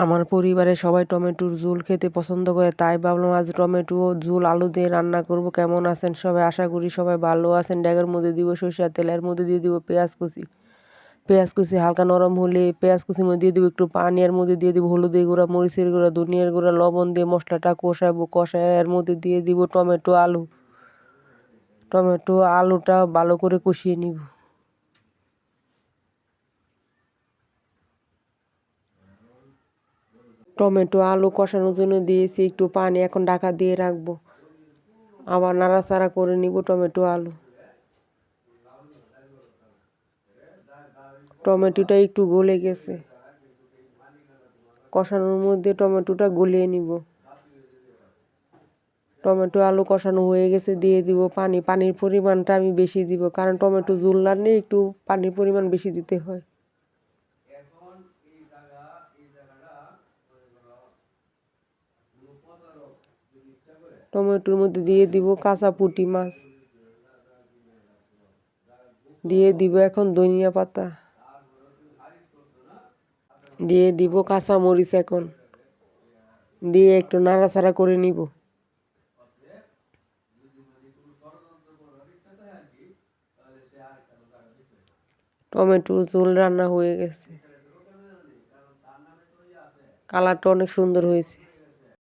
আমার পরিবারের সবাই টমেটোর ঝোল খেতে পছন্দ করে, তাই ভাবলাম আজ টমেটো ঝোল আলু দিয়ে রান্না করব। কেমন আছেন সবাই? আশা করি সবাই ভালো আছেন। ড্যাগের মধ্যে দিব সরিষার তেল, এর মধ্যে দিয়ে দিব পেঁয়াজ কুচি। পেঁয়াজ কুচি হালকা নরম হলে পেঁয়াজ কুচির মধ্যে দিয়ে দিব একটু পানি, এর মধ্যে দিয়ে দিব হলুদের গুঁড়া, মরিচের গুঁড়া, ধনিয়ার গুঁড়া, লবণ দিয়ে মশলাটা কষাবো। কষায় এর মধ্যে দিয়ে দিব টমেটো আলু। টমেটো আলুটা ভালো করে কষিয়ে নিব। টমেটো আলু কষানোর জন্য দিয়েছি একটু পানি, এখন ঢাকা দিয়ে রাখবো। আবার নাড়াচাড়া করে নিব টমেটো আলু। টমেটোটা একটু গলে গেছে, কষানোর মধ্যে টমেটোটা গলিয়ে নিব। টমেটো আলু কষানো হয়ে গেছে, দিয়ে দিব পানি। পানির পরিমাণটা আমি বেশি দিব, কারণ টমেটো ঝোল রান্নে একটু পানির পরিমাণ বেশি দিতে হয়। টমেটোর মধ্যে দিয়ে দিব কাঁচা পুঁটি মাছ, দিয়ে দিব এখন ধনিয়া পাতা, দিয়ে দিব কাঁচা মরিচ, এখন দিয়ে একটু নাড়াচাড়া করে নিব। টমেটো ঝোল রান্না হয়ে গেছে, কালারটা অনেক সুন্দর হয়েছে।